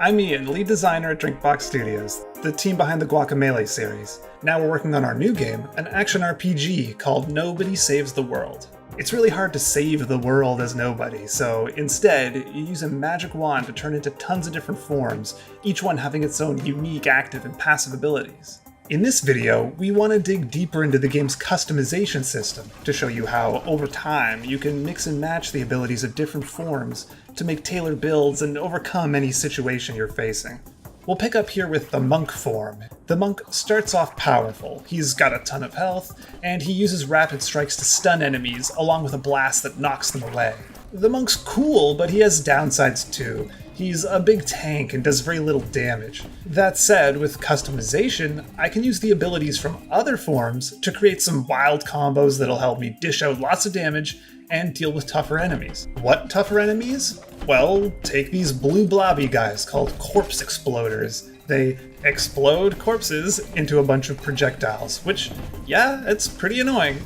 I'm Ian, lead designer at Drinkbox Studios, the team behind the Guacamelee series. Now we're working on our new game, an action RPG called Nobody Saves the World. It's really hard to save the world as nobody, so instead, you use a magic wand to turn into tons of different forms, each one having its own unique active and passive abilities. In this video, we want to dig deeper into the game's customization system to show you how, over time, you can mix and match the abilities of different forms to make tailored builds and overcome any situation you're facing. We'll pick up here with the monk form. The monk starts off powerful, he's got a ton of health, and he uses rapid strikes to stun enemies, along with a blast that knocks them away. The monk's cool, but he has downsides too. He's a big tank and does very little damage. That said, with customization, I can use the abilities from other forms to create some wild combos that'll help me dish out lots of damage and deal with tougher enemies. What tougher enemies? Well, take these blue blobby guys called corpse exploders. They explode corpses into a bunch of projectiles, which, yeah, it's pretty annoying.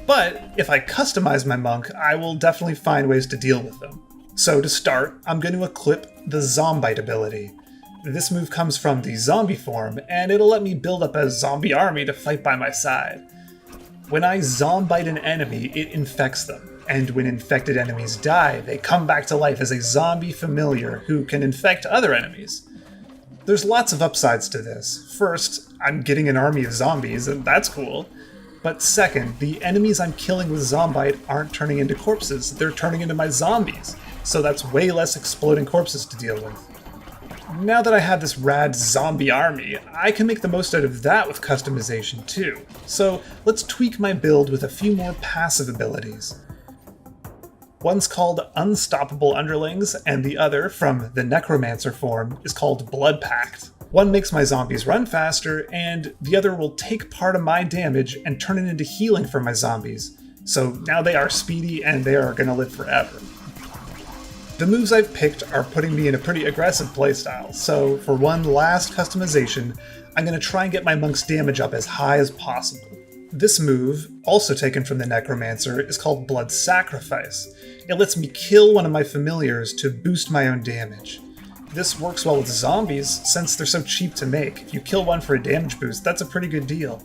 But if I customize my monk, I will definitely find ways to deal with them. So to start, I'm going to equip the Zombite ability. This move comes from the zombie form, and it'll let me build up a zombie army to fight by my side. When I zombite an enemy, it infects them, and when infected enemies die, they come back to life as a zombie familiar who can infect other enemies. There's lots of upsides to this. First, I'm getting an army of zombies, and that's cool. But second, the enemies I'm killing with Zombite aren't turning into corpses, they're turning into my zombies, so that's way less exploding corpses to deal with. Now that I have this rad zombie army, I can make the most out of that with customization too. So let's tweak my build with a few more passive abilities. One's called Unstoppable Underlings, and the other, from the Necromancer form, is called Blood Pact. One makes my zombies run faster, and the other will take part of my damage and turn it into healing for my zombies. So now they are speedy and they are gonna live forever. The moves I've picked are putting me in a pretty aggressive playstyle, so for one last customization, I'm gonna try and get my monk's damage up as high as possible. This move, also taken from the Necromancer, is called Blood Sacrifice. It lets me kill one of my familiars to boost my own damage. This works well with zombies, since they're so cheap to make. If you kill one for a damage boost, that's a pretty good deal.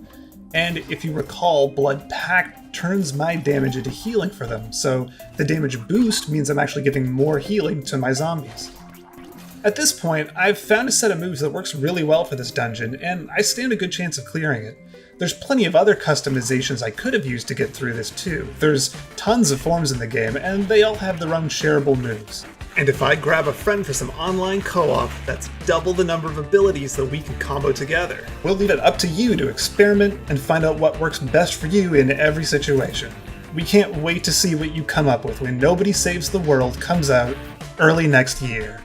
And if you recall, Blood Pact turns my damage into healing for them, so the damage boost means I'm actually giving more healing to my zombies. At this point, I've found a set of moves that works really well for this dungeon, and I stand a good chance of clearing it. There's plenty of other customizations I could have used to get through this too. There's tons of forms in the game, and they all have their own shareable moves. And if I grab a friend for some online co-op, that's double the number of abilities that we can combo together. We'll leave it up to you to experiment and find out what works best for you in every situation. We can't wait to see what you come up with when Nobody Saves the World comes out early next year.